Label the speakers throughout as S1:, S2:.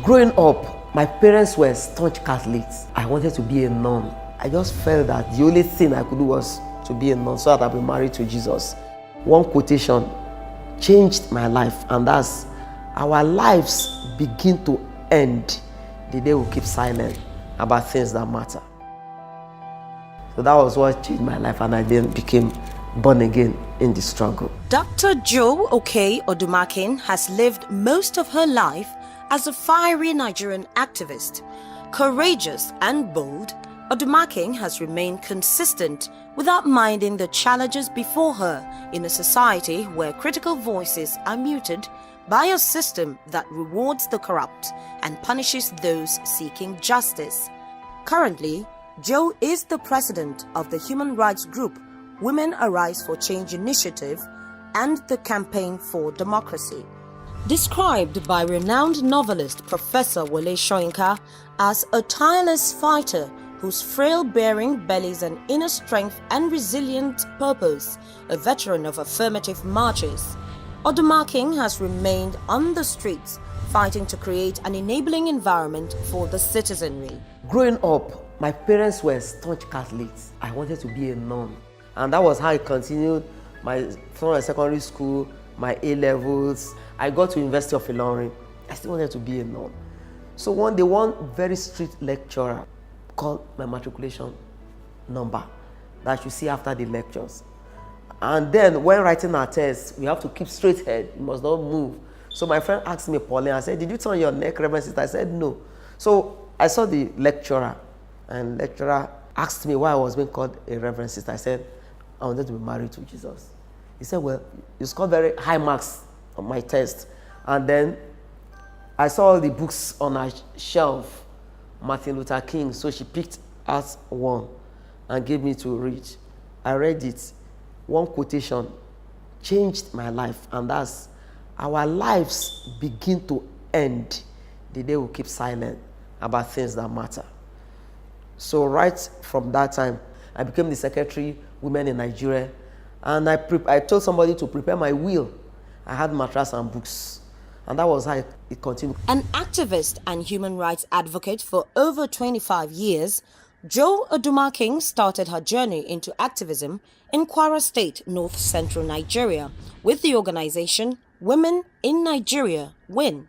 S1: Growing up, my parents were staunch Catholics. I wanted to be a nun. I just felt that the only thing I could do was to be a nun so that I'd be married to Jesus. One quotation changed my life, and that's, our lives begin to end the day we keep silent about things that matter. So that was what changed my life, and I then became born again in the struggle.
S2: Dr. Jo Okei-Odumakin has lived most of her life as a fiery Nigerian activist. Courageous and bold, Odumakin has remained consistent without minding the challenges before her in a society where critical voices are muted by a system that rewards the corrupt and punishes those seeking justice. Currently, Jo is the president of the human rights group Women Arise for Change Initiative and the Campaign for Democracy. Described by renowned novelist Professor Wole Soyinka as a tireless fighter whose frail bearing bellies an inner strength and resilient purpose, a veteran of affirmative marches, Odumakin has remained on the streets fighting to create an enabling environment for the citizenry.
S1: Growing up, my parents were staunch Catholics. I wanted to be a nun. And that was how I continued from my secondary school, my A-levels. I got to University of Ilorin. I still wanted to be a nun. So one day, one very strict lecturer called my matriculation number that you see after the lectures. And then when writing our tests, we have to keep straight head. You must not move. So my friend asked me, Pauline, I said, did you turn your neck, Reverend Sister? I said, no. So I saw the lecturer, and the lecturer asked me why I was being called a Reverend Sister. I said, I wanted to be married to Jesus. He said, well, you scored very high marks on my test. And then I saw all the books on her shelf, Martin Luther King. So she picked out one and gave me to read. I read it. One quotation changed my life, and that's, our lives begin to end the day we keep silent about things that matter. So right from that time, I became the secretary, Women in Nigeria, and I told somebody to prepare my will. I had mattress and books, and that was how it continued.
S2: An activist and human rights advocate for over 25 years, Jo Odumakin started her journey into activism in Kwara State, north-central Nigeria, with the organization Women in Nigeria WIN.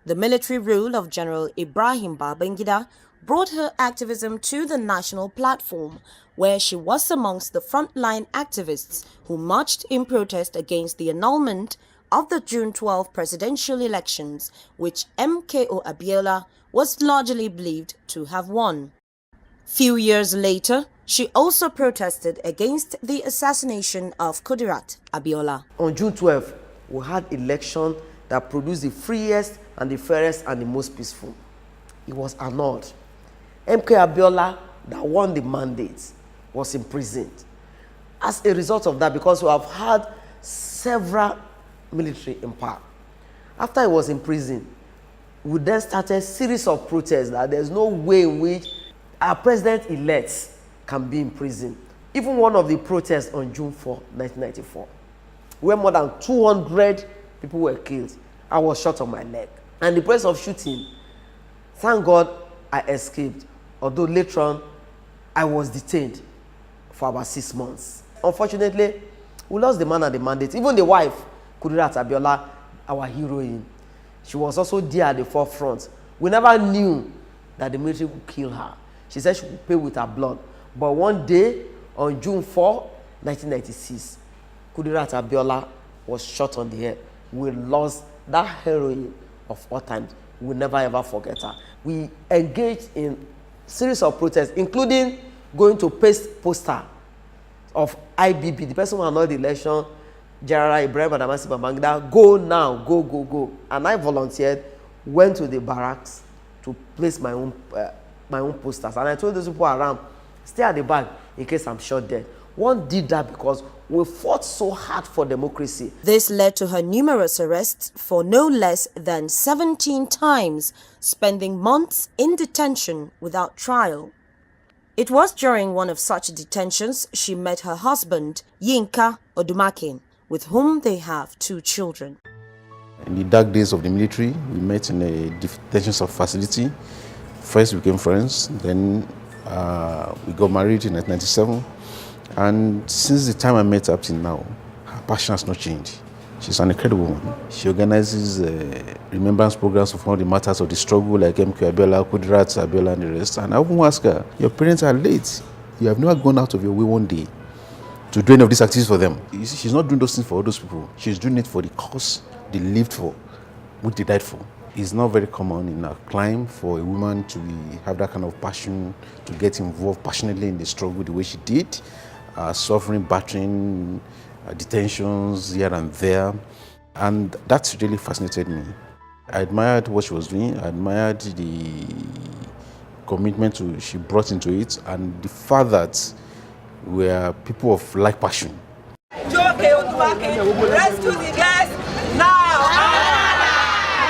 S2: The military rule of General Ibrahim Babangida brought her activism to the national platform, where she was amongst the frontline activists who marched in protest against the annulment of the June 12 presidential elections, which MKO Abiola was largely believed to have won. Few years later, she also protested against the assassination of Kudirat Abiola.
S1: On June 12, we had election that produced the freest and the fairest and the most peaceful. It was annulled. MK Abiola, that won the mandate, was imprisoned. As a result of that, because we have had several military in power, after he was imprisoned, we then started a series of protests that there's no way in which our president-elect can be in prison. Even one of the protests on June 4, 1994, where more than 200 people were killed, I was shot on my leg. And in the process of shooting, thank God I escaped, although later on, I was detained for about 6 months. Unfortunately, we lost the man and the mandate. Even the wife, Kudirat Abiola, our heroine, she was also there at the forefront. We never knew that the military would kill her. She said she would pay with her blood. But one day, on June 4, 1996, Kudirat Abiola was shot on the head. We lost that heroine of all times. We'll never ever forget her. We engaged in series of protests, including going to paste poster of IBB, the person who annulled the election, General Ibrahim Babangida, go now, go, go, go. And I volunteered, went to the barracks to place my own posters. And I told those people around, stay at the back in case I'm shot dead. One did that because we fought so hard for democracy.
S2: This led to her numerous arrests for no less than 17 times, spending months in detention without trial. It was during one of such detentions she met her husband, Yinka Odumakin, with whom they have 2 children.
S3: In the dark days of the military, we met in a detention facility. First, we became friends. Then we got married in 1997. And since the time I met her up till now, her passion has not changed. She's an incredible woman. She organizes remembrance programs of all the matters of the struggle, like MK Abiola, Kudrat, Abiola, and the rest. And I often ask her, your parents are late. You have never gone out of your way one day to do any of these activities for them. She's not doing those things for all those people. She's doing it for the cause they lived for, what they died for. It's not very common in our climb for a woman to have that kind of passion, to get involved passionately in the struggle the way she did, suffering, battering, detentions here and there. And that really fascinated me. I admired what she was doing. I admired the commitment she brought into it, and the fact that we are people of like passion.
S4: Josephine Okei-Odumakin, rescue the guys now!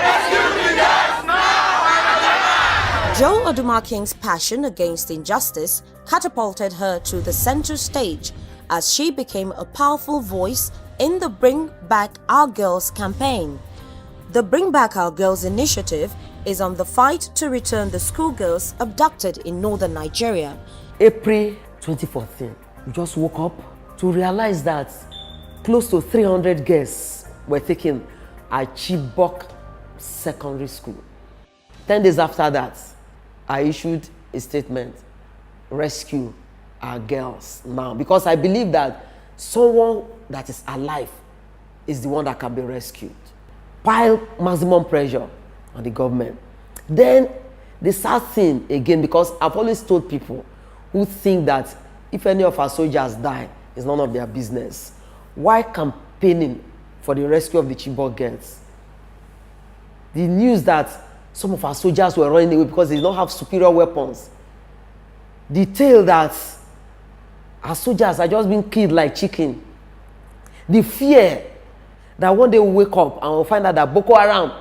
S4: Rescue the guys now!
S2: Jo Odumakin's passion against injustice catapulted her to the center stage as she became a powerful voice in the Bring Back Our Girls campaign. The Bring Back Our Girls initiative is on the fight to return the schoolgirls abducted in northern Nigeria.
S1: April 2014, we just woke up to realize that close to 300 girls were taken at Chibok Secondary School. 10 days after that, I issued a statement, rescue our girls now, because I believe that someone that is alive is the one that can be rescued. Pile maximum pressure on the government. Then the sad thing again, because I've always told people who think that if any of our soldiers die, it's none of their business. Why campaigning for the rescue of the Chibok girls? The news that some of our soldiers were running away because they did not have superior weapons. The tale that our soldiers are just being killed like chicken. The fear that one day we'll wake up and we'll find out that Boko Haram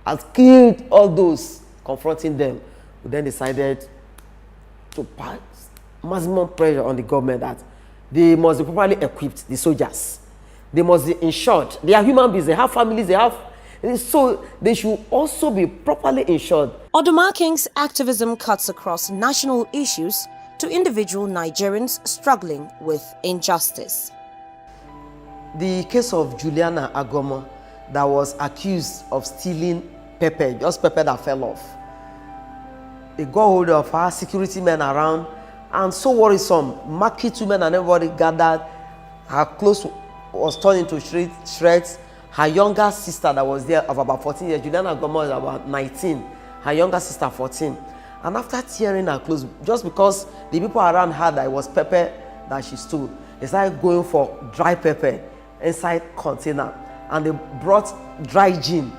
S1: has killed all those confronting them. We then decided to pass maximum pressure on the government that they must be properly equipped, the soldiers. They must be insured. They are human beings, they have families, so they should also be properly insured.
S2: Odumakin's activism cuts across national issues to individual Nigerians struggling with injustice.
S1: The case of Juliana Agomo that was accused of stealing pepper, just pepper that fell off. They got hold of her, security men around, and so worrisome. Market women and everybody gathered. Her clothes was torn into shreds. Her younger sister that was there of about 14 years, Juliana Agomo is about 19. Her younger sister 14. And after tearing her clothes, just because the people around her that it was pepper that she stole, they started going for dry pepper inside container. And they brought dry gin,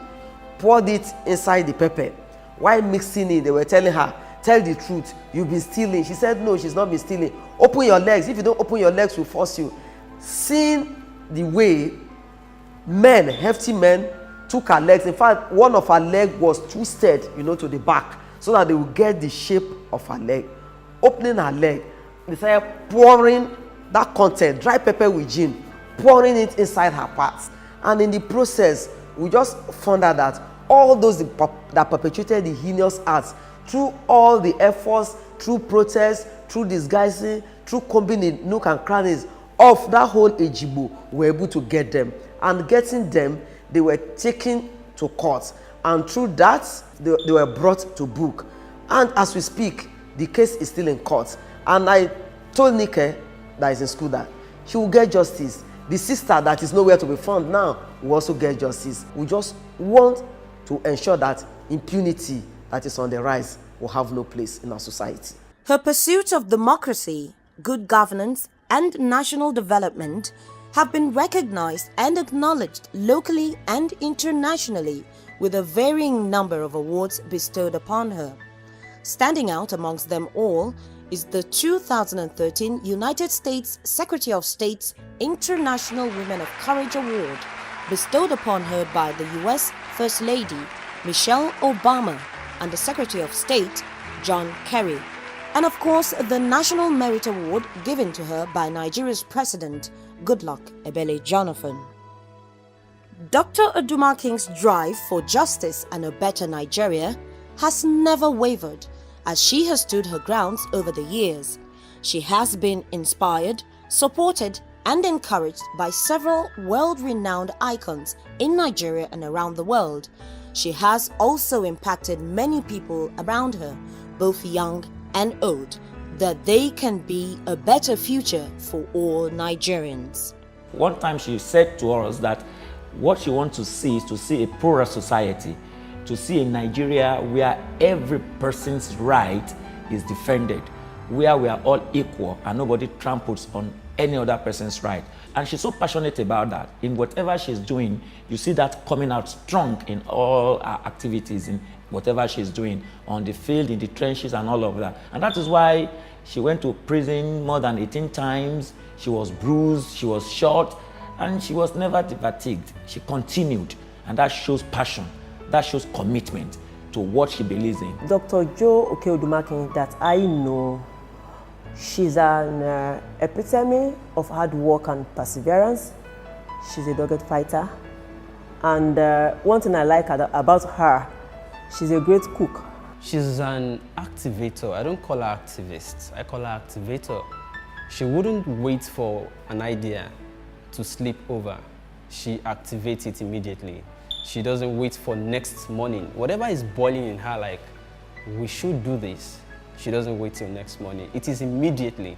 S1: poured it inside the pepper. While mixing it, they were telling her, tell the truth, you've been stealing. She said, no, she's not been stealing. Open your legs. If you don't open your legs, we'll force you. Seeing the way men, hefty men, took her legs. In fact, one of her legs was twisted, to the back, so that they would get the shape of her leg. Opening her leg, they started pouring that content, dry pepper with gin, pouring it inside her parts. And in the process, we just found out that all those that perpetrated the heinous acts, through all the efforts, through protests, through disguising, through combing the nook and crannies of that whole Ejibo, were able to get them. And getting them, they were taken to court. And through that, they were brought to book. And as we speak, the case is still in court. And I told Nike, that is in school, that she will get justice. The sister that is nowhere to be found now will also get justice. We just want to ensure that impunity that is on the rise will have no place in our society.
S2: Her pursuit of democracy, good governance, and national development have been recognized and acknowledged locally and internationally, with a varying number of awards bestowed upon her. Standing out amongst them all is the 2013 United States Secretary of State's International Women of Courage Award, bestowed upon her by the U.S. First Lady Michelle Obama and the Secretary of State John Kerry, and of course the National Merit Award given to her by Nigeria's President Goodluck Ebele Jonathan. Dr. Odumakin's drive for justice and a better Nigeria has never wavered, as she has stood her grounds over the years. She has been inspired, supported, and encouraged by several world-renowned icons in Nigeria and around the world. She has also impacted many people around her, both young and old, that they can be a better future for all Nigerians.
S5: One time she said to us that what she wants to see is to see a poorer society, to see a Nigeria where every person's right is defended, where we are all equal and nobody tramples on any other person's right. And she's so passionate about that. In whatever she's doing, you see that coming out strong in all her activities, in whatever she's doing, on the field, in the trenches and all of that. And that is why she went to prison more than 18 times. She was bruised, she was shot, and she was never fatigued. She continued, and that shows passion, that shows commitment to what she believes in.
S6: Dr. Joe Okei-Odumakin that I know, she's an epitome of hard work and perseverance. She's a dogged fighter. And one thing I like about her, she's a great cook.
S7: She's an activator. I don't call her activist, I call her activator. She wouldn't wait for an idea to sleep over. She activates it immediately. She doesn't wait for next morning. Whatever is boiling in her, like, we should do this, she doesn't wait till next morning. It is immediately.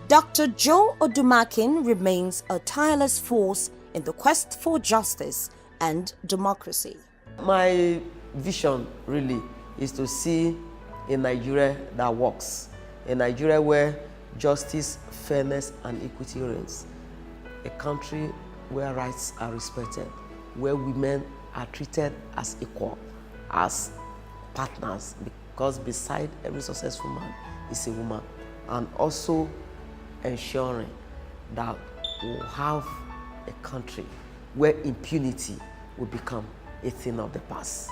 S2: Dr. Joe Odumakin remains a tireless force in the quest for justice and democracy.
S1: My vision really is to see a Nigeria that works, a Nigeria where justice, fairness, and equity reigns, a country where rights are respected, where women are treated as equal, as partners, because beside every successful man is a woman, and also ensuring that we'll have a country where impunity will become a thing of the past.